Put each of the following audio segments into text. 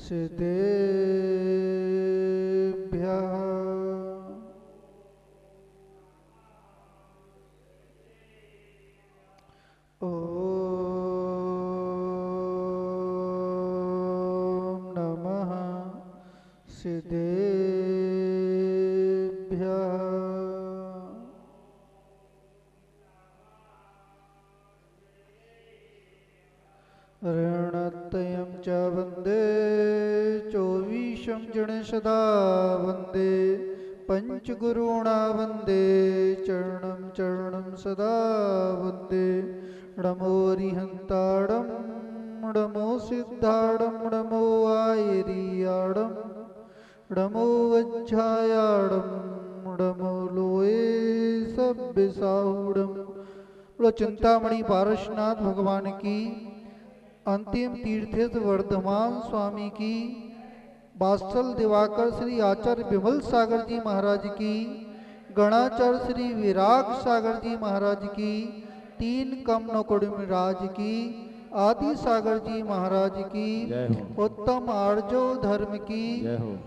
सिद्धेभ्यः ॐ नमः सिद्धेभ्यः। ऋणत्रयं च वन्दे चौवीशं जणसदा वन्दे पञ्चगुरूणा वन्दे चरणं चरणं सदा वन्दे। नमो रिहन्ताडं नमो सिद्धाडं नमो आयरियाडं नमो वज्झायाडं नमो लोये सभ्यसाहुडं। बोलो चिंतामणि पारसनाथ भगवान की, अंतिम तीर्थेश वर्धमान स्वामी की, वात्सल दिवाकर श्री आचार्य विमल सागर जी महाराज की, गणाचार्य श्री विराग सागर जी महाराज की, तीन कमनो कुड़मिराज की, आदि सागर जी महाराज की, उत्तम आर्जो धर्म की,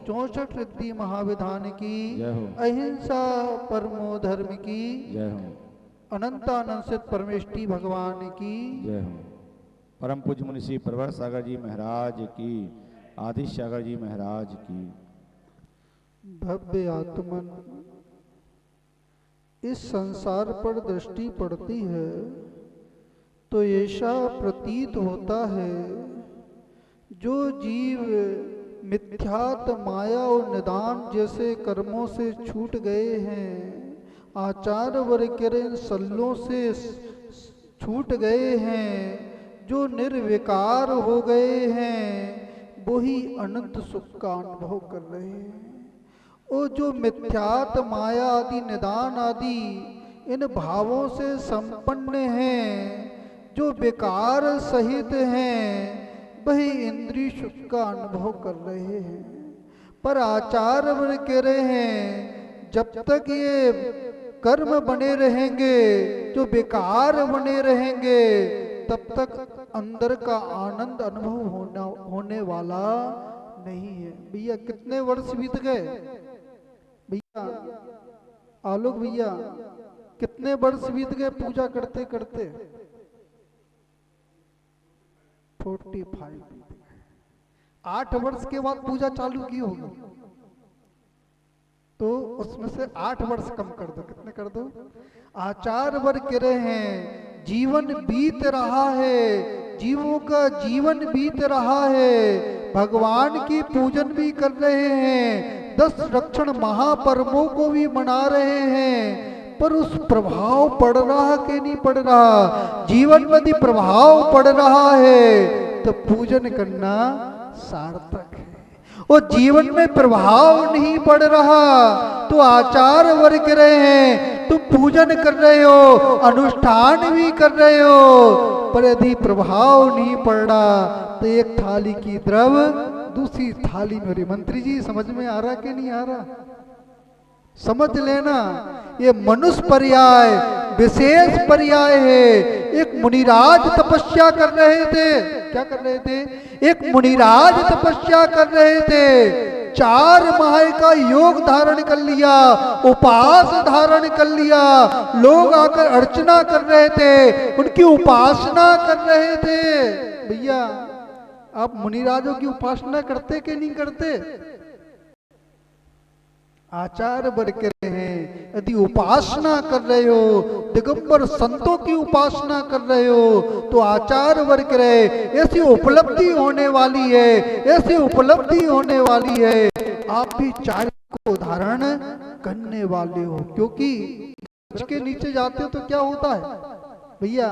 64 रिद्धि महाविधान की, अहिंसा परमो धर्म की, अनंतानंद परमेष्टि भगवान की। परम पूज्य मुनि श्री प्रवर सागर जी महाराज की, आदि सागर जी महाराज की। भव्य आत्मन, इस संसार पर दृष्टि पड़ती है तो ऐसा प्रतीत होता है जो जीव मिथ्यात माया और निदान जैसे कर्मों से छूट गए हैं, आचार वर्ग के सल्लों से छूट गए हैं, जो निर्विकार हो गए हैं, वही अनंत सुख का अनुभव कर रहे हैं। और जो मिथ्यात माया आदि निदान आदि इन भावों से संपन्न हैं, जो विकार सहित हैं, वही इंद्रिय सुख का अनुभव कर रहे हैं। पर आचार्य वर्ग कह रहे हैं जब तक ये कर्म बने रहेंगे, जो विकार बने रहेंगे, तब तक अंदर का आनंद अनुभव होने वाला नहीं है। भैया कितने वर्ष बीत गए? भैया आलोक भैया कितने वर्ष बीत गए पूजा करते करते? 45। 8 वर्ष के बाद पूजा चालू की होगी, तो उसमें से 8 वर्ष कम कर दो। कितने कर दो? आचार्य वर्ग कह रहे हैं जीवन बीत रहा है, जीवों का जीवन बीत रहा है, भगवान की पूजन भी कर रहे हैं, 10 रक्षण महापर्वों को भी मना रहे हैं, पर उस प्रभाव पड़ रहा कि नहीं पड़ रहा? जीवन में यदि प्रभाव पड़ रहा है तो पूजन करना सार्थक है। और जीवन में प्रभाव नहीं पड़ रहा तो आचार वर्ग कह रहे हैं तुम पूजन कर रहे हो, अनुष्ठान भी कर रहे हो, पर यदि प्रभाव नहीं पड़ रहा तो एक थाली की द्रव दूसरी थाली में। मंत्री जी समझ में आ रहा कि नहीं आ रहा? समझ लेना, ये मनुष्य पर्याय विशेष पर्याय है। एक मुनिराज तपस्या कर रहे थे। क्या कर रहे थे? एक मुनिराज तपस्या कर रहे थे, 4 माह का योग धारण कर लिया, उपास धारण कर लिया, लोग आकर अर्चना कर रहे थे, उनकी उपासना कर रहे थे। भैया आप मुनिराजों की उपासना करते कि नहीं करते? आचार्य वर्ग कह रहे हैं यदि उपासना कर रहे हो, दिगंबर संतों की उपासना कर रहे हो, तो आचार्य वर्ग कह रहे ऐसी उपलब्धि होने वाली है, ऐसी उपलब्धि होने वाली है, आप भी 4 को धारण करने वाले हो। क्योंकि वृक्ष के नीचे जाते हो तो क्या होता है भैया?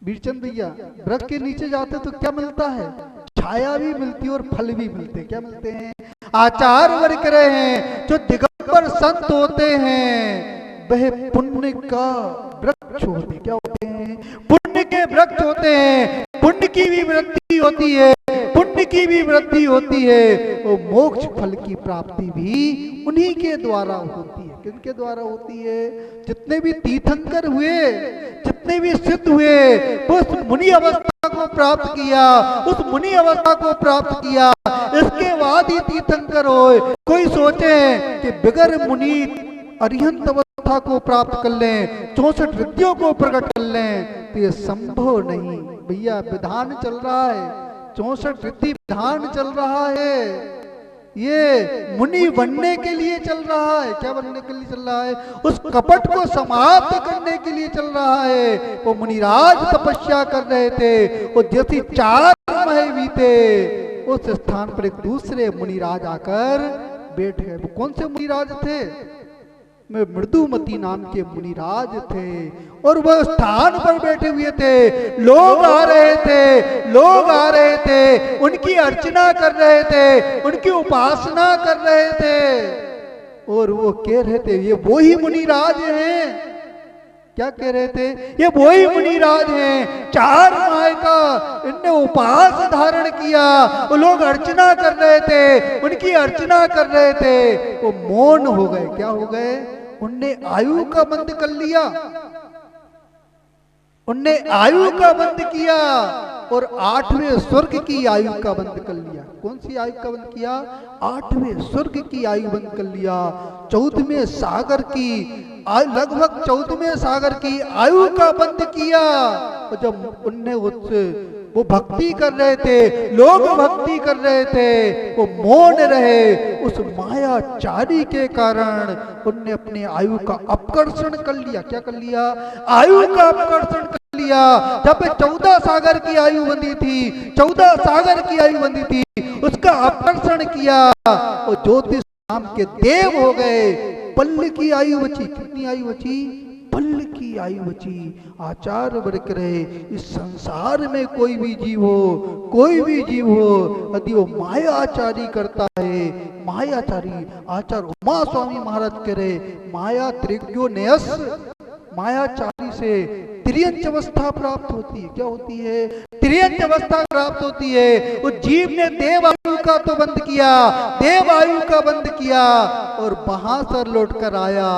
बीरचंद भैया, वृक्ष के नीचे जाते तो क्या मिलता है? छाया भी मिलती है और फल भी मिलते हैं। क्या मिलते हैं? आचार्य वर्ग कह रहे हैं जो दिगंबर संत होते हैं वह पुण्य का वृक्ष होते। क्या होते हैं? पुण्य के वृक्ष होते हैं। पुण्य की भी वृद्धि होती है, पुण्य की भी वृद्धि होती है, और मोक्ष फल की प्राप्ति भी उन्हीं के द्वारा होती है। किनके द्वारा होती है? जितने भी तीर्थंकर हुए, जितने भी सिद्ध हुए उस मुनि अवस्था को प्राप्त किया, उस मुनि अवस्था को प्राप्त किया। इसके बाद ही तीर्थंकर होए। कोई सोचे कि बिगर मुनि अरिहंत अवस्था को प्राप्त कर लें, 64 रिद्धियों को प्रकट कर लें, तो ये संभव नहीं। भैया विधान चल रहा है, 64 रिद्धि विधान चल रहा है। ये मुनि बनने के लिए चल रहा है। क्या बनने के लिए चल रहा है? उस कपट को समाप्त करने के लिए चल रहा है। वो मुनिराज तपस्या कर रहे थे, वो जैसी 4 माह बीते, उस स्थान पर एक दूसरे मुनिराज आकर बैठ गए। वो कौन से मुनिराज थे? मृदुमती नाम के मुनिराज थे, और वह स्थान पर बैठे हुए थे। लोग आ रहे थे, लोग आ रहे थे, उनकी अर्चना कर रहे थे, उनकी उपासना कर रहे थे, और वो कह रहे थे ये वही मुनिराज हैं। क्या कह रहे थे? ये वही मुनिराज हैं, 4 माह का इनने उपास धारण किया। वो लोग अर्चना कर रहे थे, उनकी अर्चना कर रहे थे, वो मौन हो गए। क्या हो गए? उनने आयु का बंद कर लिया, उनने आयु का बंद किया, और 8वें स्वर्ग की आयु का बंद कर लिया। कौन सी आयु का बंद किया? 8वें स्वर्ग की आयु बंद कर लिया। 14वें सागर की लगभग 14वें सागर की आयु का बंद किया। और जब उनने वो भक्ति कर रहे थे, लोग भक्ति कर रहे थे, वो मौन रहे। उस मायाचारी के कारण उनने अपने आयु का अपकर्षण कर लिया। क्या कर लिया? आयु का अपकर्षण कर लिया। जब 14 सागर की आयु बंधी थी, 14 सागर की आयु बंधी थी, उसका अपकर्षण किया, और ज्योतिष नाम के देव हो गए। पल्ल की आयु बची। कितनी आयु बची? पल्ल की आयु बची। आचार्य वर्ग रहे, इस संसार में कोई भी जीव हो, कोई भी जीव हो, यदि वो मायाचारी करता है, मायाचारी, आचार्य उमा स्वामी महाराज कह रहे, माया त्रिज्ञो न्यस, मायाचारी से त्रियंच अवस्था प्राप्त होती है। क्या होती है? त्रियंच अवस्था प्राप्त होती है। उस जीव ने देव आयु का तो बंद किया, देव आयु का बंद किया, और वहां से लौट कर आया,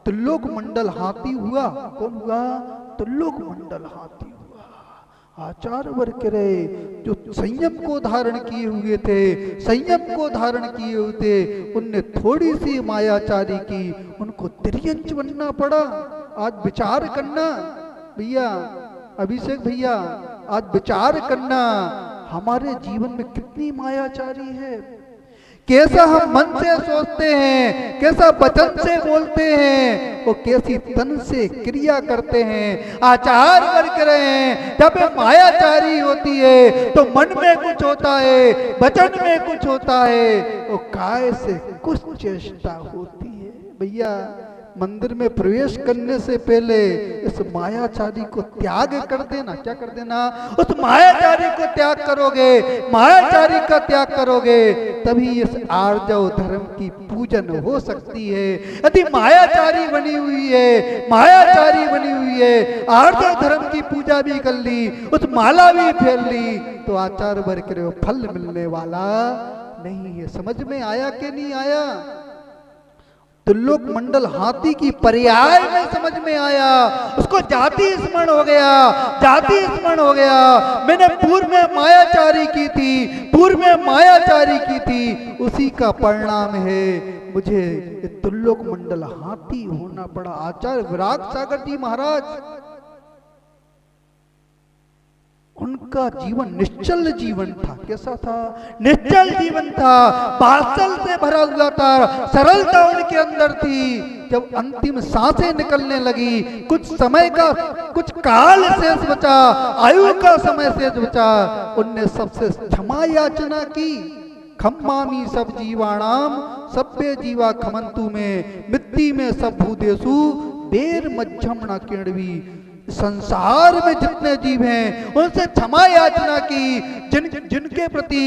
त्रिलोक मंडल हाथी हुआ। कौन हुआ? त्रिलोक मंडल हाथी हुआ। आचार्य वर्ग रहे, जो संयम को धारण किए हुए थे, संयम को धारण किए हुए थे, उनने थोड़ी सी मायाचारी की, उनको त्रियंच बनना पड़ा। आज विचार करना भैया, अभिषेक भैया, आज विचार करना, हमारे जीवन में कितनी मायाचारी है। कैसा हम मन से सोचते हैं, कैसा वचन से बोलते हैं, और कैसी तन से क्रिया करते हैं। आचार वर्ग रहे हैं, जब मायाचारी होती है तो मन में कुछ होता है, वचन में कुछ होता है, और काय से कुछ चेष्टा होती है। भैया मंदिर में प्रवेश करने से पहले इस मायाचारी को त्याग कर देना। क्या कर देना? उस मायाचारी को त्याग करोगे, मायाचारी का त्याग करोगे, तभी इस आर्जव धर्म की पूजन हो सकती है। यदि मायाचारी बनी हुई है, मायाचारी बनी हुई है, आर्जव धर्म की पूजा भी कर ली, उस माला भी फेर ली, तो आचार्य वर्ग रहे हो, फल मिलने वाला नहीं है। समझ में आया कि नहीं आया? त्रिलोक मंडल हाथी की पर्याय में समझ में आया। उसको जाति स्मरण हो गया, जाति स्मरण हो गया। मैंने पूर्व में मायाचारी की थी, पूर्व में मायाचारी की थी, उसी का परिणाम है मुझे त्रिलोक मंडल हाथी होना पड़ा। आचार्य विराग सागर जी महाराज, उनका जीवन निश्चल जीवन था। कैसा था? निश्चल जीवन था, बादल से भरा हुआ था, सरलता उनके अंदर थी। जब अंतिम सांसें निकलने लगी, कुछ समय का, कुछ काल शेष बचा, आयु का समय शेष बचा, उनने सबसे क्षमा याचना की। खम्मामी सब जीवाणाम सभ्य जीवा खमंतु में मिट्टी में सब भूदेशु बेर मध्यम न किणवी। संसार में जितने जीव हैं उनसे क्षमा याचना की। जिनके प्रति,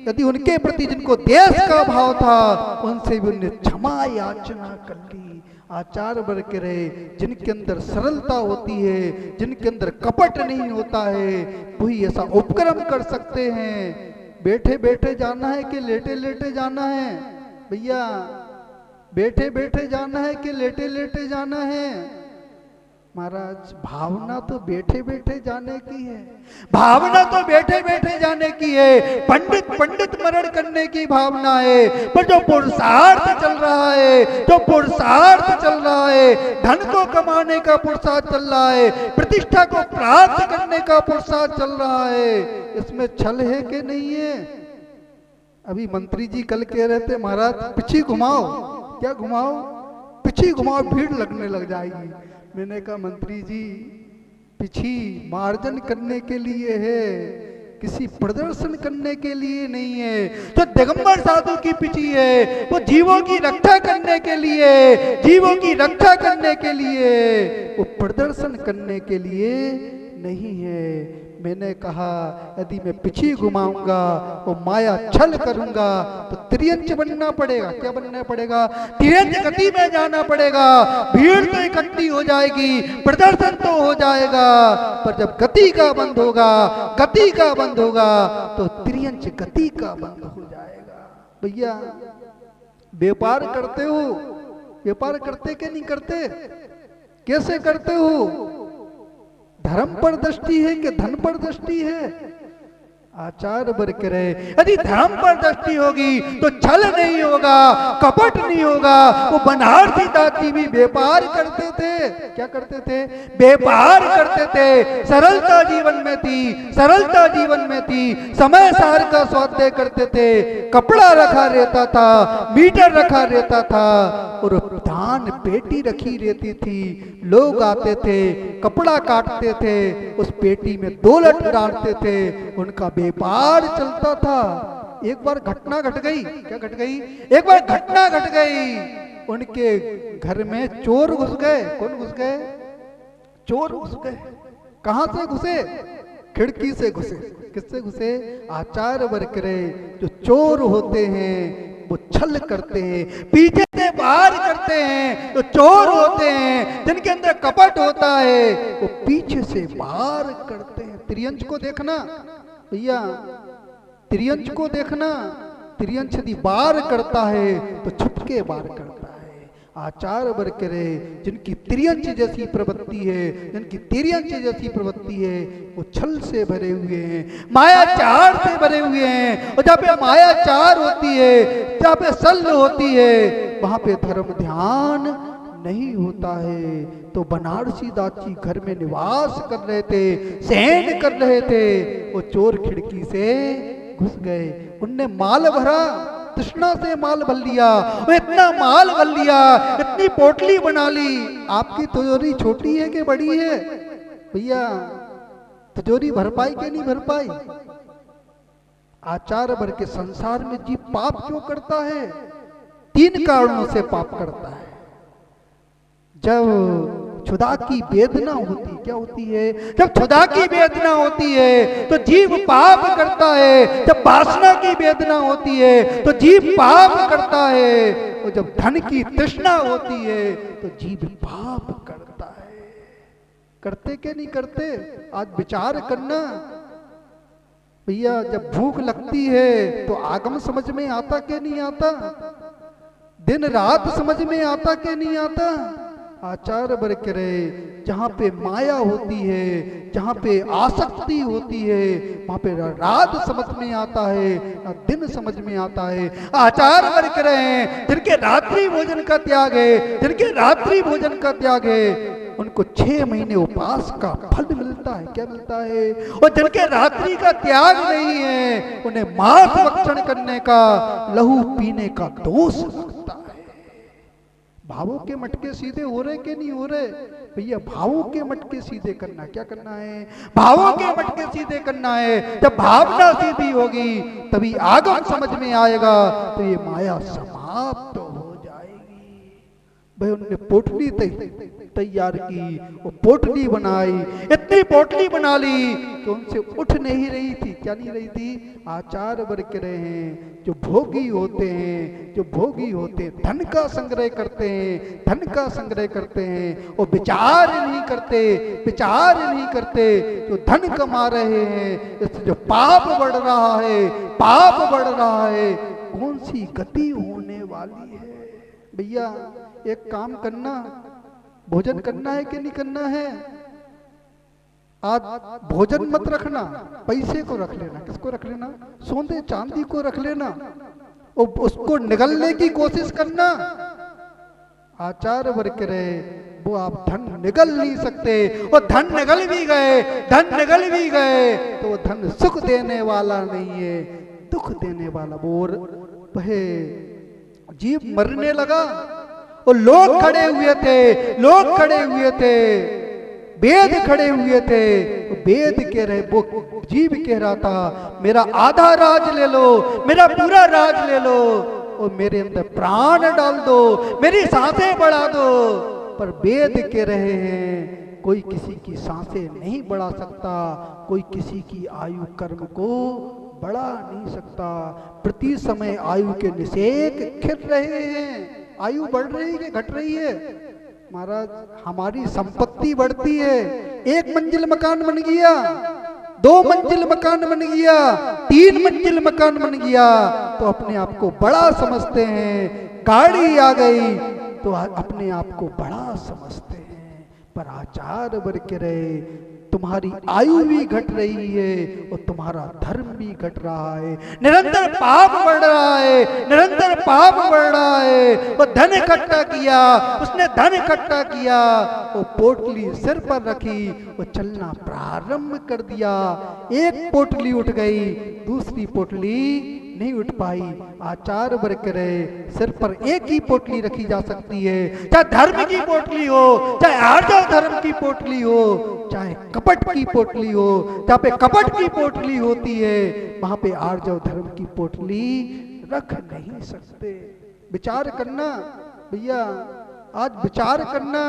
यदि उनके प्रति जिनको देश का भाव था, उनसे भी उन्हें क्षमा याचना कर ली। आचार्य वर्ग रहे, जिनके अंदर सरलता होती है, जिनके अंदर कपट नहीं होता है, वही ऐसा उपक्रम कर सकते हैं। बैठे बैठे जाना है कि लेटे लेटे जाना है? भैया बैठे बैठे जाना है कि लेटे लेटे जाना है? महाराज भावना तो बैठे बैठे जाने की है, भावना तो बैठे बैठे जाने की है, पंडित पंडित मरण करने की भावना है। पर जो पुरुषार्थ चल रहा है, जो पुरुषार्थ चल रहा है, धन को कमाने का पुरुषार्थ चल रहा है, प्रतिष्ठा को प्राप्त करने का पुरुषार्थ चल रहा है, इसमें छल है कि नहीं है? अभी मंत्री जी कल कह रहे थे महाराज पीछे घुमाओ, क्या घुमाओ? पीछे घुमाओ, भीड़ लगने लग जाएगी। मैंने कहा मंत्री जी पीछे मार्जन करने के लिए है, किसी प्रदर्शन करने के लिए नहीं है। तो दिगंबर साधु की पिछी है वो जीवों की रक्षा करने के लिए, जीवों की रक्षा करने के लिए, वो प्रदर्शन करने के लिए नहीं है। मैंने कहा यदि मैं पीछे घुमाऊंगा वो माया छल करूंगा तो त्रियंच बनना पड़ेगा। क्या बनना पड़ेगा? त्रियंच गति में जाना पड़ेगा। भीड़ तो इकट्ठी हो जाएगी, प्रदर्शन तो हो जाएगा, पर जब गति का बंद होगा, गति का बंद होगा तो त्रियंच गति का बंद हो जाएगा। भैया व्यापार करते हो, व्यापार करते कि नहीं करते? कैसे करते हो? धर्म पर दृष्टि है कि धन पर दृष्टि है? आचार वर्ग रहे, यदि धर्म पर दृष्टि होगी तो छल नहीं होगा, कपट नहीं होगा। वो बनारसी दासी भी व्यापार करते थे। क्या करते थे? व्यापार करते थे। सरलता जीवन में थी, सरलता जीवन में थी। समय सार का स्वाध्याय करते थे, कपड़ा रखा रहता था, मीटर रखा रहता था और दान पेटी रखी रहती थी। लोग आते थे, कपड़ा काटते थे, उस पेटी में दौलत डालते थे, उनका व्यापार चलता था। एक बार घटना घट गई। क्या घट गई? एक बार घटना घट गई, उनके घर में चोर घुस गए। कौन घुस गए? चोर घुस गए। कहां से घुसे? खिड़की से घुसे। किससे घुसे? आचार वर्ग रहे। जो चोर होते हैं वो छल करते हैं, पीछे से बाहर करते हैं। जो चोर होते हैं, जिनके अंदर कपट होता है, वो पीछे से बाहर करते हैं। त्रियंच को देखना भैया, त्रियंच को देखना। त्रियंच यदि बार करता है तो छुपके बार करता है। आचार वर्ग रहे, जिनकी त्रियंच जैसी प्रवृत्ति है, जिनकी त्रियंच जैसी प्रवृत्ति है, वो छल से भरे हुए हैं, मायाचार से भरे हुए हैं। और जहाँ पे मायाचार होती है, जहाँ पे सल होती है, वहां पे धर्म ध्यान नहीं होता है। तो बनारसी दासी घर में निवास कर रहे थे, सहन कर रहे थे, वो चोर खिड़की से घुस गए। उनने माल भरा, तृष्णा से माल भर लिया। वो इतना माल भर लिया, इतनी पोटली बना ली। आपकी तिजोरी छोटी है कि बड़ी है? भैया तिजोरी भर पाई कि नहीं भर पाई? आचार भर के संसार में जीव पाप क्यों करता है? 3 कारणों से पाप करता है। जब क्षुधा की वेदना होती, क्या होती है? जब क्षुधा की वेदना होती है तो जीव पाप करता है। जब वासना की वेदना होती है तो जीव पाप करता है। और जब धन की तृष्णा होती है तो जीव पाप करता है। करते के नहीं करते? आज विचार करना भैया। जब भूख लगती है तो आगम समझ में आता के नहीं आता? दिन रात समझ में आता के नहीं आता? आचार वर्ग रहे, जहाँ पे माया होती है, जहाँ पे आसक्ति होती है, वहाँ पे रात समझ में आता है, दिन समझ में आता है। आचार वर्ग रहे, जिनके रात्रि भोजन का त्याग है, जिनके रात्रि भोजन का त्याग है, उनको 6 महीने उपवास का फल मिलता है। क्या मिलता है? और जिनके रात्रि का त्याग नहीं है, उन्हें मांस भक्षण करने का, लहू पीने का दोष लगता है। भावों के मटके सीधे हो रहे कि नहीं हो रहे? भैया भावों के मटके सीधे करना। क्या करना है? भावों के मटके सीधे करना है। जब भावना सीधी होगी तभी आगम समझ में आएगा, तो ये माया समाप्त हो जाएगी। भाई उन्होंने पोटली तैयार की, वो पोटली बनाई, इतनी पोटली बना ली कि उनसे उठ नहीं रही थी। क्या नहीं रही थी? आचार वर्ग रहे हैं, जो भोगी होते हैं, जो भोगी होते हैं, धन का संग्रह करते हैं, धन का संग्रह करते हैं, वो विचार नहीं करते, विचार नहीं करते, जो धन कमा रहे हैं, इससे जो पाप बढ़ रहा है, पाप बढ़ रहा है, कौन सी गति होने वाली है? भैया एक काम करना, भोजन करना है कि नहीं करना है? आज भोजन मत रखना, पैसे को रख लेना। किसको रख लेना? सोने चांदी को रख लेना और उसको निगलने की कोशिश करना। आचार वर्ग रहे वो आप धन निगल नहीं सकते, और धन निगल भी गए, धन निगल भी गए तो वो धन सुख देने वाला नहीं है, दुख देने वाला। वह जीव मरने लगा और लोग खड़े हुए थे, लोग खड़े हुए थे, वेद खड़े हुए थे। वेद कह रहे, वो जीव कह रहा था मेरा आधा राज ले लो, मेरा पूरा राज ले लो और मेरे अंदर प्राण डाल दो, मेरी सांसें बढ़ा दो। पर वेद कह रहे हैं कोई किसी की सांसें नहीं बढ़ा सकता, कोई किसी की आयु कर्म को बढ़ा नहीं सकता। प्रति समय आयु के निषेक खिल रहे हैं। आयु बढ़ रही है कि घट रही है? महाराज हमारी संपत्ति बढ़ती है। 1 मंजिल मकान बन गया, 2 मंजिल मकान बन गया, 3 मंजिल मकान बन गया तो अपने आप को बड़ा समझते हैं। गाड़ी आ गई तो अपने आप को बड़ा समझते हैं। पर आचार वर्ग रहे तुम्हारी आयु भी घट रही है और तुम्हारा धर्म भी घट रहा है। निरंतर पाप बढ़ रहा है, निरंतर पाप बढ़ रहा है। वो धन इकट्ठा किया, उसने धन इकट्ठा किया, वो पोटली सिर पर रखी, वो चलना प्रारंभ कर दिया। एक पोटली उठ गई, दूसरी पोटली नहीं उठ पाई। आचार वर्ग रहे सिर पर एक ही पोटली रखी जा सकती है, चाहे धर्म की पोटली हो, चाहे आर्जव धर्म की पोटली हो, चाहे कपट की पोटली हो। जहाँ पे कपट की पोटली होती है वहां पे आर्जव धर्म की पोटली रख नहीं सकते। विचार करना भैया, आज विचार करना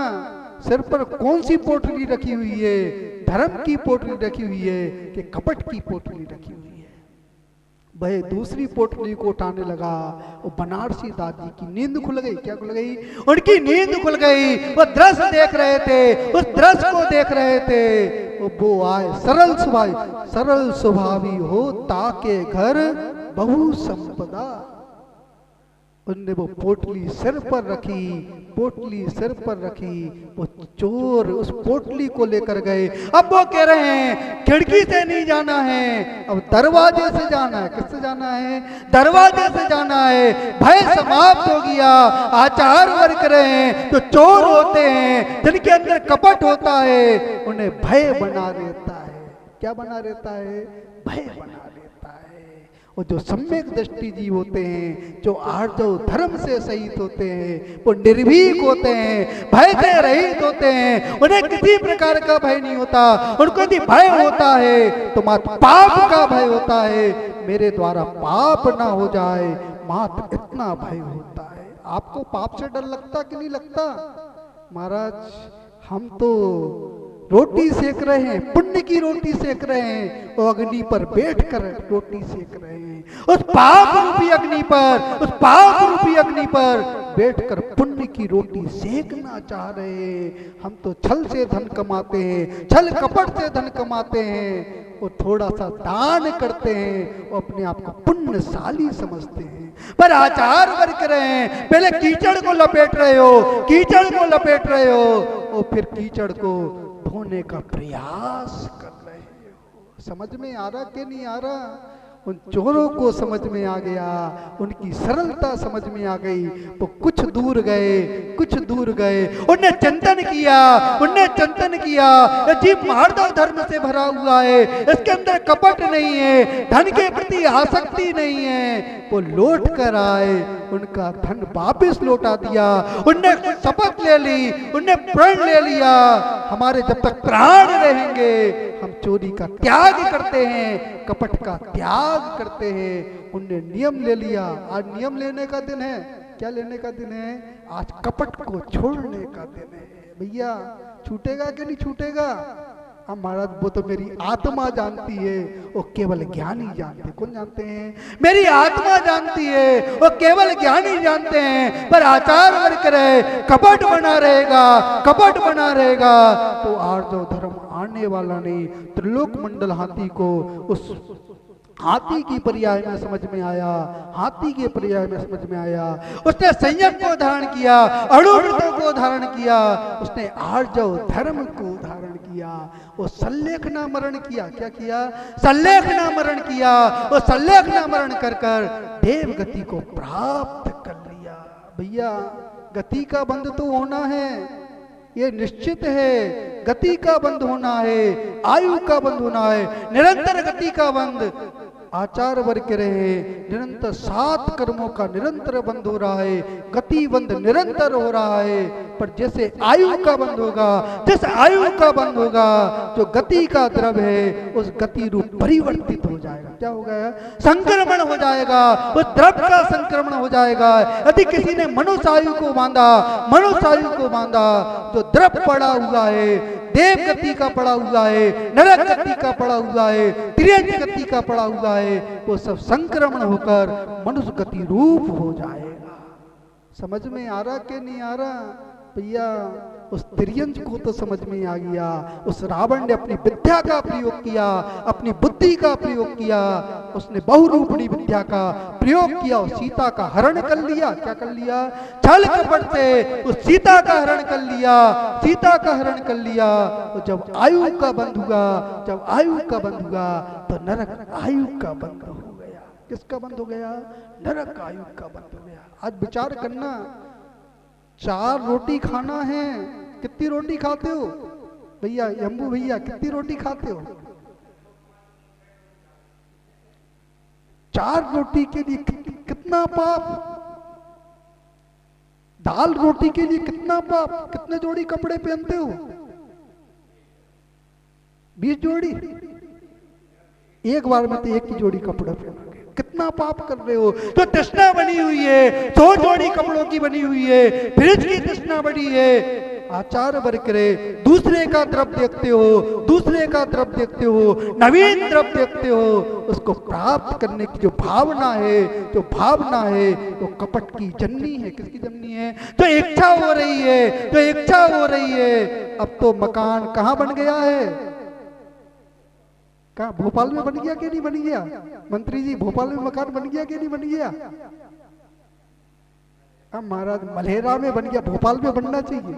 सिर पर कौन सी पोटली रखी हुई है, धर्म की पोटली रखी हुई है कि कपट की पोटली रखी हुई है। वह दूसरी पोटली को उठाने लगा, वो बनारसी दादी की नींद खुल गई। क्या खुल गई? उनकी नींद खुल गई। वो दृश्य देख रहे थे, उस दृश्य को देख रहे थे। वो आए सरल स्वभावी हो ताके घर बहु संपदा। उनने वो पोटली सिर पर रखी, पोटली सिर पर रखी। वो चोर उस पोटली को लेकर गए। अब वो कह रहे हैं खिड़की से नहीं जाना है, अब दरवाजे से जाना है। किससे जाना है? दरवाजे से जाना है। भय समाप्त हो गया। आचार वर्ग रहे हैं तो चोर होते हैं, जिनके अंदर कपट होता है, उन्हें भय बना देता है। क्या बना देता है? भय बना देता है। और जो सम्यक दृष्टि जीव होते हैं, जो आर्जव धर्म से सहित होते हैं, वो निर्भीक होते हैं, भय से रहित होते हैं। उन्हें किसी प्रकार का भय नहीं होता। उनको यदि भय होता है तो मात्र पाप का भय होता है, मेरे द्वारा पाप ना हो जाए, मात्र इतना भय होता है। आपको पाप से डर लगता कि नहीं लगता? महाराज हम तो रोटी सेक रहे हैं, पुण्य की रोटी सेक रहे हैं, और अग्नि पर बैठकर रोटी सेक रहे हैं। उस पाप रूपी अग्नि पर, उस पाप रूपी अग्नि पर बैठकर पुण्य की रोटी सेकना चाह रहे हैं। हम तो छल से धन कमाते हैं, छल कपट से धन कमाते हैं, और थोड़ा सा दान करते हैं, और अपने आप को पुण्यशाली समझते हैं। पर आचार वर्ग रहे हैं, पहले कीचड़ को लपेट रहे हो, कीचड़ को लपेट रहे हो, और फिर कीचड़ को धोने का प्रयास कर रहे हो। समझ में आ रहा कि नहीं आ रहा? उन चोरों को समझ में आ गया, उनकी सरलता समझ में आ गई। वो कुछ दूर गए, कुछ दूर गए, उन्हें चिंतन किया, उन्हें चिंतन किया। जीव मार्दव धर्म से भरा हुआ है, इसके अंदर कपट नहीं है, धन के प्रति आसक्ति नहीं है। वो लौट कर आए, उनका धन वापिस लौटा दिया। उनने शपथ ले ली, उनने प्रण ले लिया, हमारे जब तक प्राण रहेंगे हम चोरी का त्याग करते हैं, कपट का त्याग करते हैं। उनने नियम ले लिया। आज नियम लेने का दिन है। क्या लेने का दिन है? आज कपट को छोड़ने का दिन है। भैया छूटेगा कि नहीं छूटेगा? हम महाराज वो तो मेरी आत्मा जानती है, वो केवल ज्ञानी जानते। कौन जानते हैं? मेरी आत्मा जानती है, वो केवल ज्ञानी जानते हैं। पर आचार वर्ग रहे कपट बना रहेगा, कपट बना रहेगा तो आर्जव धर्म आने वाला नहीं। त्रिलोक मंडल हाथी को उस हाथी की पर्याय में समझ में आया, हाथी के पर्याय में समझ में आया। उसने संयम को धारण किया, अणुव्रतों को धारण किया, उसने आर्जव धर्म को धारण किया। वो सल्लेखना मरण किया। क्या किया? सल्लेखना मरण किया। वो सल्लेखना मरण कर कर देव गति को प्राप्त कर लिया। भैया गति का बंध तो होना है, ये निश्चित है। गति का बंध होना है, आयु का बंध होना है, निरंतर गति का बंध। आचार वर्ग रहे, निरंतर 7 कर्मों का निरंतर बंध हो रहा है, गति बंध निरंतर हो रहा है। पर जैसे आयु का बंध होगा, जैसे आयु का बंध होगा, जो गति का द्रव है उस गति रूप परिवर्तित हो जाएगा। क्या हो गया? संक्रमण हो जाएगा, उस द्रव का संक्रमण हो जाएगा। यदि किसी ने मनुष्य आयु को बांधा, मनुष्य आयु को बांधा, जो द्रव पड़ा हुआ है, देव गति का पड़ा हुआ है, नरक गति का पड़ा हुआ है, त्रियंज गति का पड़ा हुआ है, वो सब संक्रमण होकर मनुष्य गति रूप हो जाएगा। समझ में आ रहा कि नहीं आ रहा? भैया उस त्रियंज को तो समझ में आ गया। उस रावण ने अपनी विद्या का प्रयोग किया, अपनी बुद्धि का प्रयोग किया, उसने बहुरूपणी विद्या का प्रयोग किया, उस सीता का हरण कर लिया। क्या कर लिया? छल कपट से उस सीता का हरण कर लिया, सीता का हरण कर लिया। तो जब आयु का बंध हुआ, जब आयु का बंध हुआ तो नरक आयु का बंध हो गया। किसका बंध हो गया? नरक आयु का बंध हो गया। आज विचार करना, 4 रोटी खाना है, कितनी रोटी खाते हो भैया? यम्बू भैया कितनी रोटी खाते हो? 4 रोटी के लिए कितना पाप? दाल रोटी के लिए कितना पाप? कितने जोड़ी कपड़े पहनते हो? 20 जोड़ी? एक बार में तो एक ही जोड़ी कपड़े पहनोगे, कितना पाप कर रहे हो। तो तृष्णा बनी हुई है, 100 जोड़ी कपड़ों की बनी हुई है, फ्रिज की तृष्णा बड़ी है। आचार वर्ग करे, दूसरे का द्रव देखते हो, दूसरे का द्रव देखते हो, नवीन द्रव देखते हो, उसको प्राप्त करने की जो भावना है, जो भावना है, वो कपट की जननी है। किसकी जननी है? जो इच्छा हो रही है, जो इच्छा हो रही है। अब तो मकान कहाँ बन गया है? कहाँ? भोपाल में बन गया कि नहीं बन गया? मंत्री जी भोपाल में मकान बन गया कि नहीं बन गया? अब महाराज मलेरा में बन गया, भोपाल में बनना चाहिए।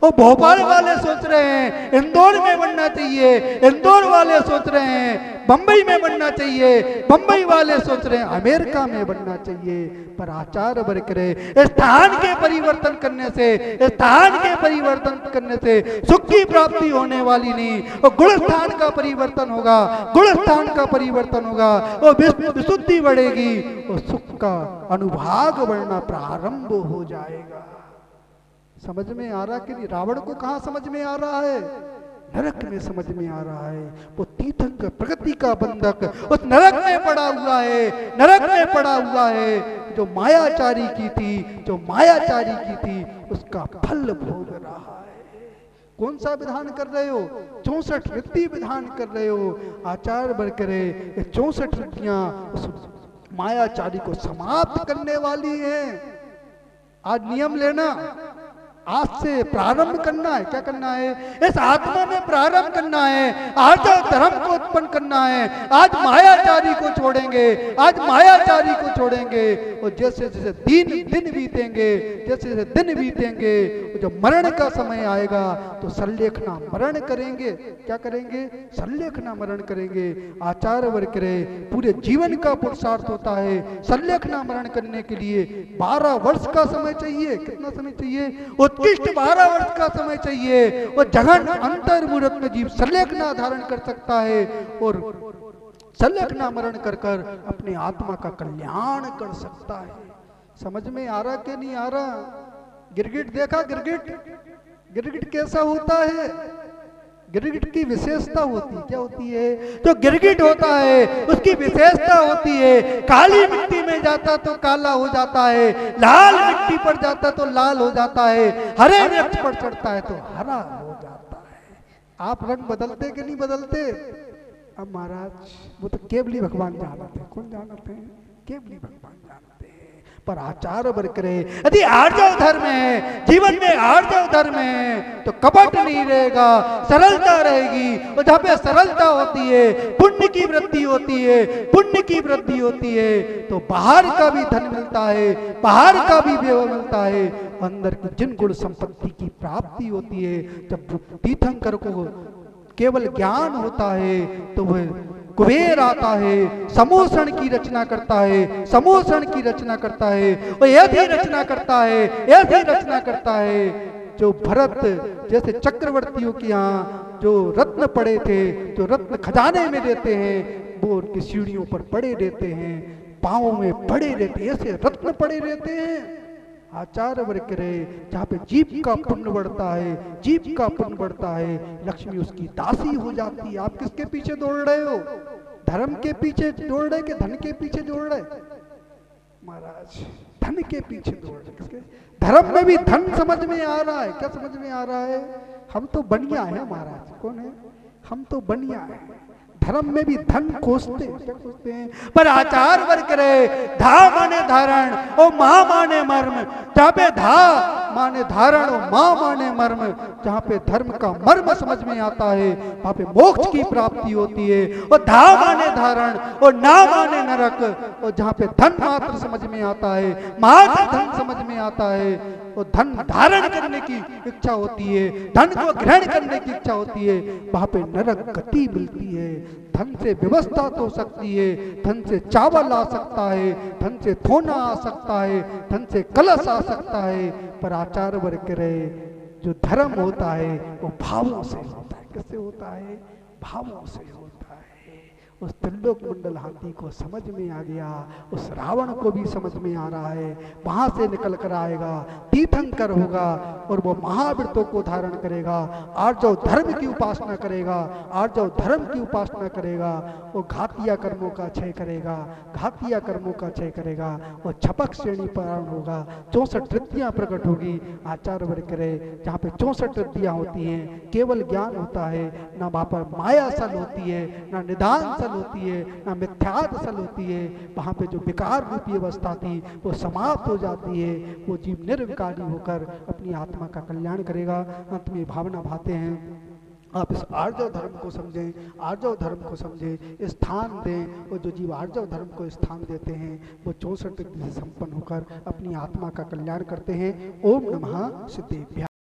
और भोपाल वाले सोच रहे हैं इंदौर में बनना चाहिए, इंदौर वाले सोच रहे हैं बंबई में बनना चाहिए, बंबई वाले सोच रहे हैं अमेरिका में बनना चाहिए। पर आचार वर्ग रहे, स्थान के परिवर्तन करने से, स्थान के परिवर्तन करने से सुख की प्राप्ति होने वाली नहीं। और गुण स्थान का परिवर्तन होगा, गुण स्थान का परिवर्तन होगा, और विशुद्धि बढ़ेगी, और सुख का अनुभाग बढ़ना प्रारंभ हो जाएगा। समझ में आ रहा कि नहीं? रावण को कहां समझ में आ रहा है? नरक में समझ में आ रहा है। वो तीर्थंक प्रगति का बंधक उस नरक में पड़ा हुआ है, नरक में पड़ा हुआ है। जो मायाचारी की थी, जो मायाचारी की थी, उसका फल भोग रहा है। कौन सा विधान कर रहे हो? 64 रीति विधान कर रहे हो। आचार वर्ग करे, 64 रीतियां उस मायाचारी को समाप्त करने वाली है। आज नियम लेना, आज से प्रारंभ करना है। क्या करना है? इस आत्मा में प्रारंभ करना है, आज धर्म को उत्पन्न करना है। आज मायाचारी को छोड़ेंगे, आज मायाचारी को छोड़ेंगे। और जैसे जैसे दिन बीतेंगे, जैसे जैसे दिन बीतेंगे, जब मरण का समय आएगा तो सल्लेखना मरण करेंगे। क्या करेंगे? सल्लेखना मरण करेंगे। आचार वर्ग करे, पूरे जीवन का पुरुषार्थ होता है सल्लेखना मरण करने के लिए 12 वर्ष का समय चाहिए। कितना समय चाहिए? उत्कृष्ट 12 वर्ष का समय चाहिए। और जघन अंतर्मुहूर्त में जीव सल्लेखना धारण कर सकता है और सल्लेखना मरण कर कर अपने आत्मा का कल्याण कर सकता है। समझ में आ रहा कि नहीं आ रहा? गिरगिट देखा? गिरगिट कैसा होता है? गिरगिट की विशेषता होती है। क्या होती है? तो गिरगिट होता है, उसकी विशेषता होती है, काली मिट्टी में जाता तो काला हो जाता है, लाल मिट्टी पर जाता तो लाल हो जाता है, हरे वृक्ष पर चढ़ता है तो हरा हो जाता है। आप रंग बदलते कि नहीं बदलते? अब महाराज वो तो केवली भगवान जानते हैं। कौन जानते हैं? केवली भगवान जानते हैं। पर आचार वर्ग रहे। यदि आर्जव धर्म है, जीवन में आर्जव धर्म है, तो कपट नहीं रहेगा, सरलता रहेगी। और जहाँ पे सरलता होती है, पुण्य की वृद्धि होती है, पुण्य की वृद्धि होती है, तो बाहर का भी धन मिलता है, बाहर का भी व्यय मिलता है, अंदर की जिन गुण संपत्ति की प्राप्ति होती है। जब तीर्थंकर को केवल ज्ञान होता है तो वह कुबेर आता है, समोषण की रचना करता है, समोषण की रचना करता है, और ऐसी रचना करता है, ऐसी रचना करता है जो भरत जैसे चक्रवर्तियों के यहाँ जो रत्न पड़े थे, जो रत्न खजाने में देते हैं, वो उनकी सीढ़ियों पर पड़े रहते हैं, पाँव में पड़े रहते हैं, ऐसे रत्न पड़े रहते हैं। आचार वर्ग रहे, जहाँ पे जीव का पुण्य बढ़ता है, जीव का पुण्य बढ़ता है, लक्ष्मी उसकी दासी हो जाती है। आप किसके पीछे दौड़ रहे हो? धर्म के पीछे दौड़ रहे कि धन के पीछे दौड़ रहे? महाराज धन के पीछे दौड़ रहे। किसके? धर्म में भी धन समझ में आ रहा है। क्या समझ में आ रहा है? हम तो बनिया है महाराज। कौन है? हम तो बनिया है। धर्म में भी धन खोजते हैं, पर आचार वर्ग रहे, धा माने धारण और मां माने मर्म। जहाँ पे धा माने धारण और मां माने मर्म, जहाँ पे धर्म का मर्म समझ में आता है, वहाँ पे मोक्ष की प्राप्ति होती है। और धा माने धारण और ना माने नरक, और जहाँ पे धन मात्र समझ में आता है, मात्र धन समझ में आता है, और धन धारण करने की इच्छा होती है, धन को ग्रहण करने की इच्छा होती है, वहां पे नरक गति मिलती है। धन से व्यवस्था तो हो सकती है, धन से चावल आ सकता है, धन से थोना आ सकता है, धन से कलश आ सकता है, पर आचार वर्ग रहे, जो धर्म होता है वो भावों से होता है। कैसे होता है? भावों से होता है। उस त्रिलोक मंडल हाथी को समझ में आ गया, उस रावण को भी समझ में आ रहा है, वहां से निकल कर आएगा, तीर्थंकर होगा और वो महाव्रतों को धारण करेगा, आर्जव धर्म की उपासना करेगा, आर्जव धर्म की उपासना करेगा, वो घातिया कर्मों का क्षय करेगा, घातिया कर्मों का क्षय करेगा, वो छपक श्रेणी पारण होगा, 64 वृत्तियां प्रकट होगी। आचार वर्ग करे, जहाँ पे 64 वृत्तियां होती हैं, केवल ज्ञान होता है, ना वहाँ पर माया सल होती है, ना निदान होती है, ना मिथ्यात सल होती है। वहां पे जो विकार रूपी अवस्था थी वो समाप्त हो जाती है। वो जीव निर्विकारी होकर अपनी आत्मा का कल्याण करेगा। अंत में भावना भाते हैं, आप इस आर्जव धर्म को समझें, आर्जव धर्म को समझें, स्थान दें। और जो जीव आर्जव धर्म को स्थान देते हैं वो 64 से संपन्न होकर अपनी आत्मा का कल्याण करते हैं। ओम नमः सिद्धेभ्यः।